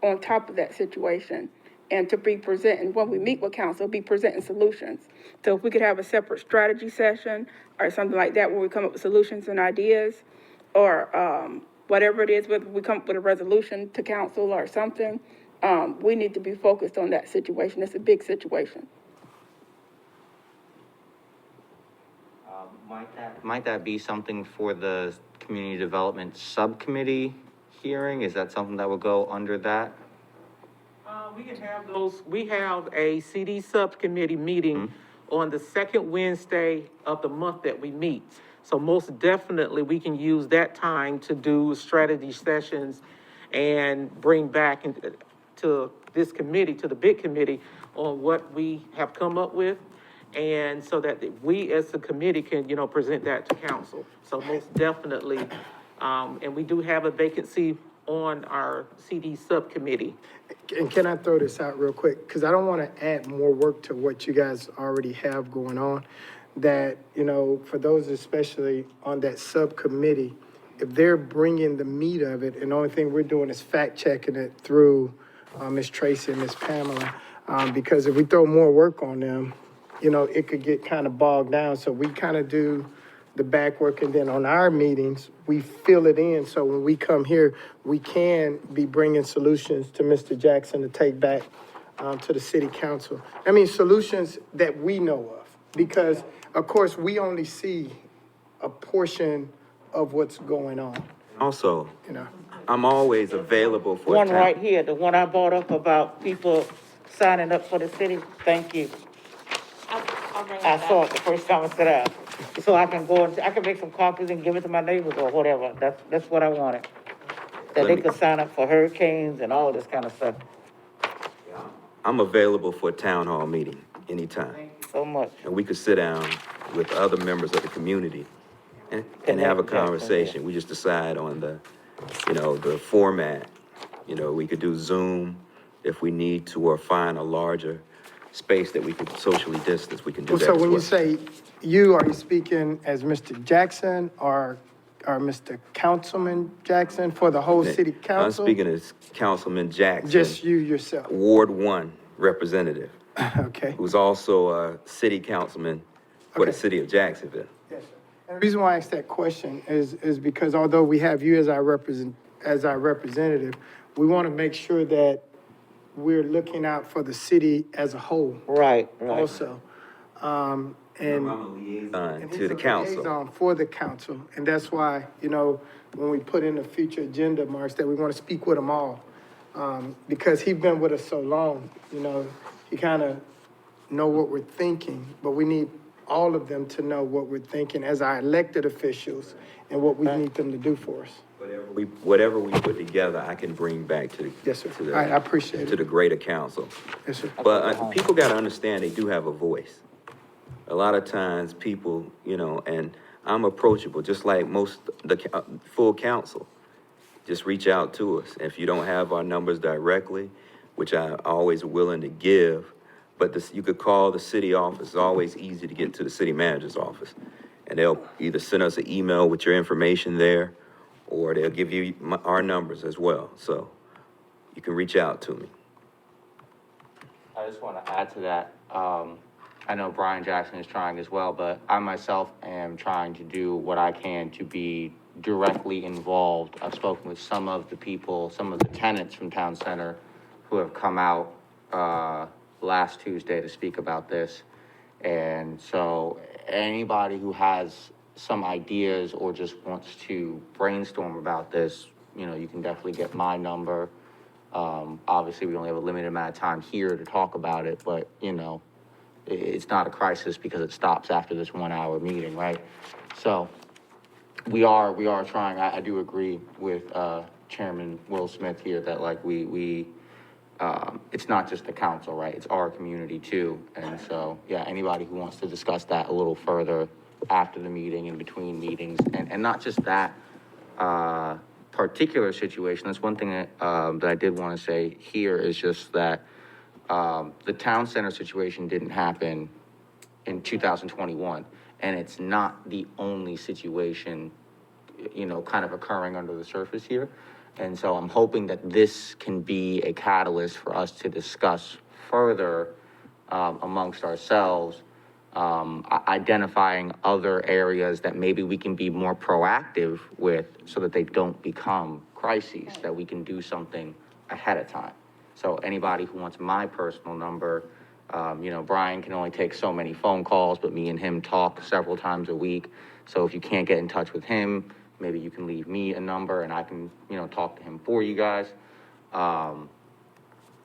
on top of that situation and to be presenting, when we meet with council, be presenting solutions. So if we could have a separate strategy session or something like that where we come up with solutions and ideas, or whatever it is, whether we come up with a resolution to council or something, we need to be focused on that situation. It's a big situation. might that be something for the Community Development Subcommittee hearing? Is that something that would go under that? We can have those, we have a CD subcommittee meeting on the second Wednesday of the month that we meet. So most definitely, we can use that time to do strategy sessions and bring back to this committee, to the big committee, on what we have come up with. And so that we as a committee can, present that to council. So most definitely, and we do have a vacancy on our CD subcommittee. And can I throw this out real quick? Because I don't want to add more work to what you guys already have going on. That, for those especially on that subcommittee, if they're bringing the meat of it, and the only thing we're doing is fact-checking it through Ms. Tracy and Ms. Pamela, because if we throw more work on them, it could get kind of bogged down. So we kind of do the back work, and then on our meetings, we fill it in. So when we come here, we can be bringing solutions to Mr. Jackson to take back to the city council. I mean, solutions that we know of, because of course we only see a portion of what's going on, Also, you know? I'm always available for One town. right here, the one I brought up about people signing up for the city, thank you. I'll bring I that saw up. it the first time I sat down. So I can go and, I can make some copies and give it to my neighbors or whatever, that's what I wanted. That Let they me- could sign up for hurricanes and all this kind of stuff. I'm available for a town hall meeting anytime. Thank you so much. And we could sit down with other members of the community and have a Connect, Jackson, conversation. We just decide on the, the format. We could do Zoom if we need to, or find a larger space that we could socially distance. We can do that So as when you well. say you, are you speaking as Mr. Jackson or Mr. Councilman Jackson for the whole city I'm council? speaking as Councilman Jackson. Just you yourself? Ward 1 representative, Okay. who's also a city councilman for the Okay. city of Jacksonville. Yes, sir. And the reason why I asked that question is because although we have you as our representative, we want to make sure that we're looking out for the city as a whole Right. also. I'm And a liaison and to he's the a council. liaison for the council, and that's why, when we put in the future agenda marks, that we want to speak with them all. Because he's been with us so long, he kind of know what we're thinking, but we need all of them to know what we're thinking as our elected officials and what we need them to do for us. Whatever we put together, I can bring back to the. Yes, sir. to the- I appreciate it. To the greater council. Yes, sir. But people gotta understand they do have a voice. A lot of times people, and I'm approachable, just like most, full council. Just reach out to us. If you don't have our numbers directly, which I'm always willing to give, but you could call the city office. It's always easy to get to the city manager's office. And they'll either send us an email with your information there, or they'll give you our numbers as well. So you can reach out to me. I just want to add to that. I know Brian Jackson is trying as well, but I myself am trying to do what I can to be directly involved. I've spoken with some of the people, some of the tenants from Town Center who have come out last Tuesday to speak about this. And so anybody who has some ideas or just wants to brainstorm about this, you can definitely get my number. Obviously, we only have a limited amount of time here to talk about it, but, it's not a crisis because it stops after this 1 hour meeting, right? So we are trying. I do agree with Chairman Will Smith here that it's not just the council, right? It's our community too. And so, yeah, anybody who wants to discuss that a little further after the meeting, in between meetings, and not just that particular situation. That's one thing that I did want to say here is just that the Town Center situation didn't happen in 2021, and it's not the only situation, kind of occurring under the surface here. And so I'm hoping that this can be a catalyst for us to discuss further amongst ourselves, identifying other areas that maybe we can be more proactive with so that they don't become crises, that we can do something ahead of time. So anybody who wants my personal number, Brian can only take so many phone calls, but me and him talk several times a week. So if you can't get in touch with him, maybe you can leave me a number and I can, talk to him for you guys.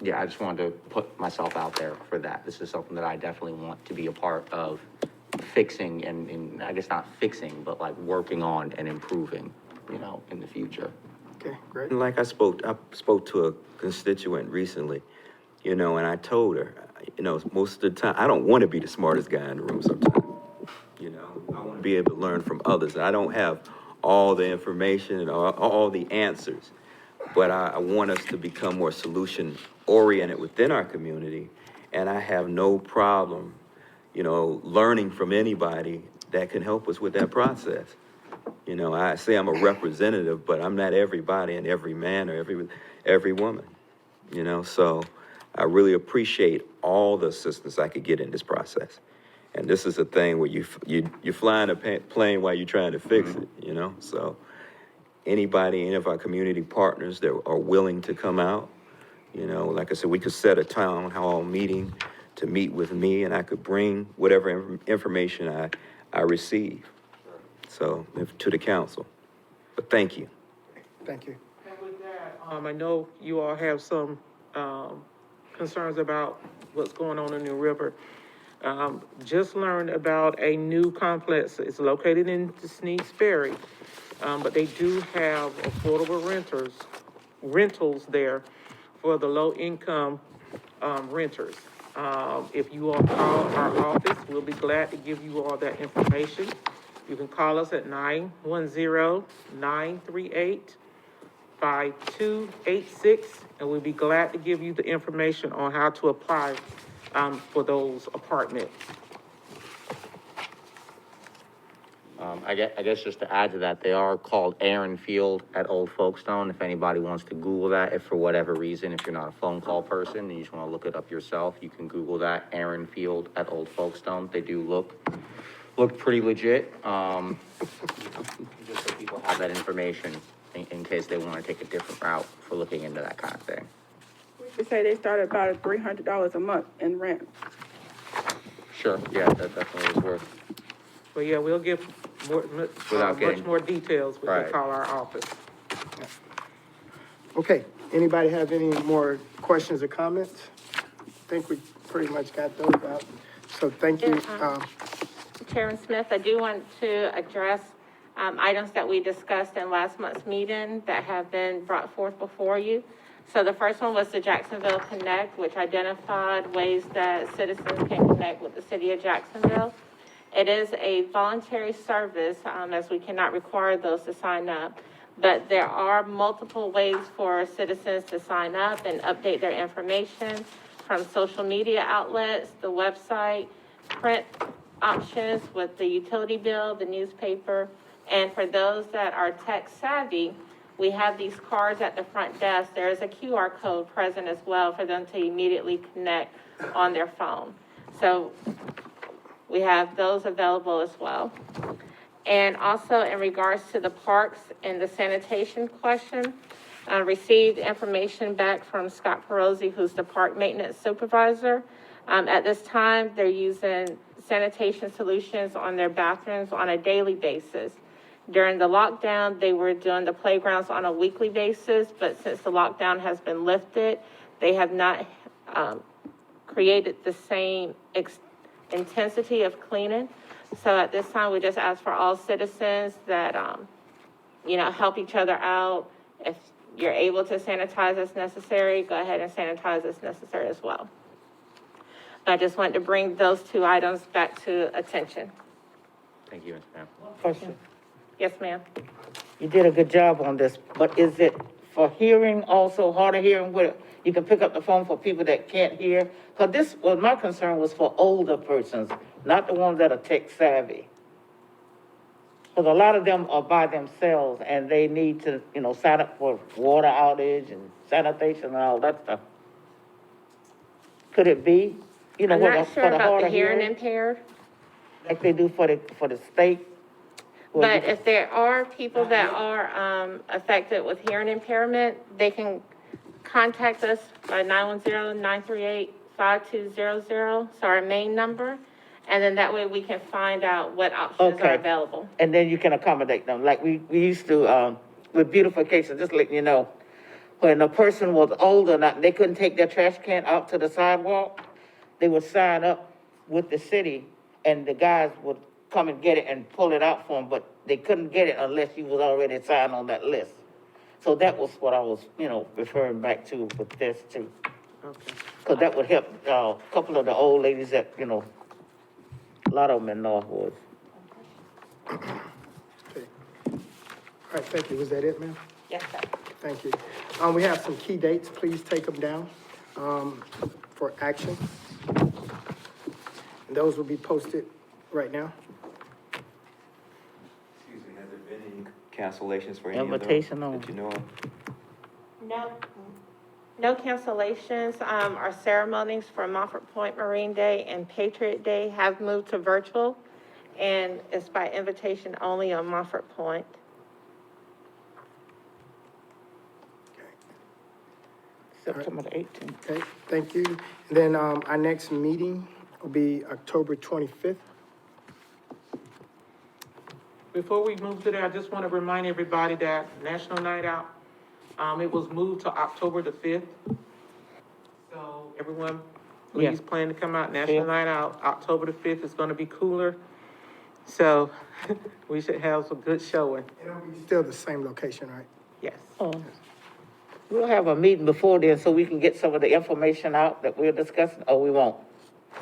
Yeah, I just wanted to put myself out there for that. This is something that I definitely want to be a part of fixing and I guess not fixing, but like working on and improving, in the future. Okay, great. And like I spoke to a constituent recently, and I told her, most of the time, I don't want to be the smartest guy in the room sometimes. I want to be able to learn from others. I don't have all the information and all the answers, but I want us to become more solution-oriented within our community, and I have no problem, learning from anybody that can help us with that process. I say I'm a representative, but I'm not everybody and every man or every woman, so I really appreciate all the assistance I could get in this process. And this is a thing where you're flying a plane while you're trying to fix it, so anybody, any of our community partners that are willing to come out, like I said, we could set a town hall meeting to meet with me and I could bring whatever information I receive. So, to the council. But thank you. Thank you. And with that, I know you all have some, concerns about what's going on in the river. Just learned about a new complex. It's located in the Sneaks Ferry. But they do have affordable rentals there for the low-income, renters. If you all call our office, we'll be glad to give you all that information. You can call us at 910-938-5286, and we'll be glad to give you the information on how to apply, for those apartments. I guess just to add to that, they are called Aaron Field at Old Folkestone. If anybody wants to Google that, if for whatever reason, if you're not a phone call person and you just want to look it up yourself, you can Google that, Aaron Field at Old Folkestone. They do look pretty legit. Just so people have that information in case they want to take a different route for looking into that kind of thing. They say they started about $300 a month in rent. Sure, yeah, that definitely is worth. But yeah, we'll give more, Without getting- much more details when Right. you call our office. Okay, anybody have any more questions or comments? I think we pretty much got those out. So thank you. Chairman Smith, I do want to address items that we discussed in last month's meeting that have been brought forth before you. So the first one was the Jacksonville Connect, which identified ways that citizens can connect with the city of Jacksonville. It is a voluntary service, as we cannot require those to sign up. But there are multiple ways for citizens to sign up and update their information, from social media outlets, the website, print options with the utility bill, the newspaper. And for those that are tech savvy, we have these cards at the front desk. There is a QR code present as well for them to immediately connect on their phone. So we have those available as well. And also in regards to the parks and the sanitation question, received information back from Scott Perosi, who's the park maintenance supervisor. At this time, they're using sanitation solutions on their bathrooms on a daily basis. During the lockdown, they were doing the playgrounds on a weekly basis, but since the lockdown has been lifted, they have not created the same intensity of cleaning. So at this time, we just ask for all citizens that, help each other out. If you're able to sanitize as necessary, go ahead and sanitize as necessary as well. I just wanted to bring those two items back to attention. Thank you, Ms. Ma'am. Question. Yes, ma'am. You did a good job on this, but is it for hearing also, hard of hearing, where you can pick up the phone for people that can't hear? Because this was, my concern was for older persons, not the ones that are tech savvy. Because a lot of them are by themselves and they need to, sign up for water outage and sanitation and all that stuff. Could it be, I'm what, not for sure the about hard the of hearing hearing, impaired, like they do for the state? Well, but if there are people that are affected with hearing impairment, they can contact us by 910-938-5200, so our main number, and then that way we can find out what options are Okay. available. And then you can accommodate them, like we used to, with beautification, just letting you know, when a person was older, they couldn't take their trash can out to the sidewalk, they would sign up with the city, and the guys would come and get it and pull it out for them, but they couldn't get it unless you was already signed on that list. So that was what I was, referring back to with this too. Okay. Because that would help, a couple of the old ladies that, a lot of them in Northwood. Okay. All right, thank you. Was that it, ma'am? Yes, sir. Thank you. We have some key dates. Please take them down for action. And those will be posted right now. Excuse me, has there been any cancellations for any of those Invitation only. that you know of? No cancellations. Our ceremonies for Moffett Point Marine Day and Patriot Day have moved to virtual, and it's by invitation only on Moffett Point. September the 18th. Okay, thank you. And then our next meeting will be October 25th. Before we move to that, I just want to remind everybody that National Night Out, it was moved to October the 5th. So everyone, please plan to come out, National Fifth. Night Out, October the 5th is going to be cooler. So we should have some good showing, It'll be still the same location, right? yes. We'll have a meeting before then so we can get some of the information out that we're discussing, or we won't.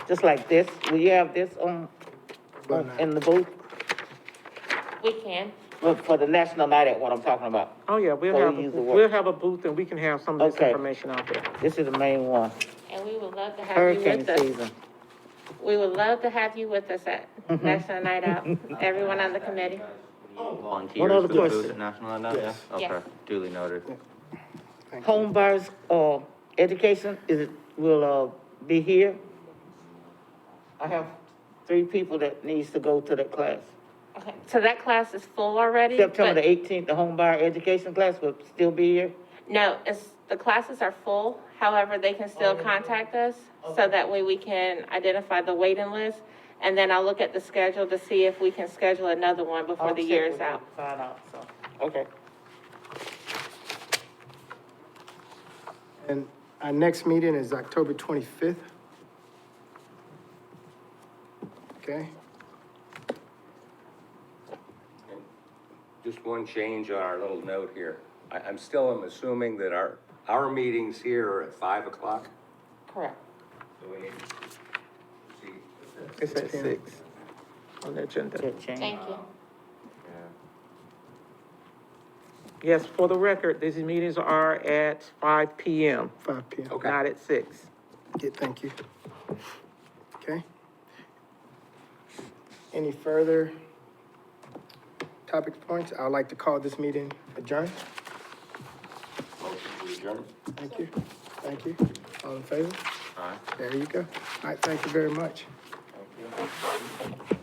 Just like this, will you have this in the booth? We can. Look, for the National Night Out, what I'm talking about. Oh, yeah, So we use the word. we'll have a booth and we can have some of this Okay. information out there. This is the main one, And we would love to have you hurricane with us. season. We would love to have you with us at National Night Out, everyone on the committee. Volunteers One other for the booth question. at National Night Out, yeah? Yes. Okay, Yes. duly noted. Home buyers, education, will be here. I have 3 people that needs to go to that class. Okay, so that class is full already? September but- the 18th, the home buyer education class will still be here? No, the classes are full, however, they can still contact us, so that way we can identify the waiting list, and then I'll look at the schedule to see if we can schedule another one before I'll the check year is with them, out. Find out, so, okay. And our next meeting is October 25th. Okay? Just one change on our little note here. I'm still assuming that our meetings here are at 5 o'clock. Correct. So we need to see. It's at 6 on the agenda. Good change. Thank you. Yes, for the record, these meetings are at 5 PM, 5 p.m. Okay. not at 6. Thank you. Okay? Any further topics, points? I'd like to call this meeting adjourned. Motion to adjourn. Thank you. Thank you. All in favor? All right. There you go. All right, thank you very much. Thank you.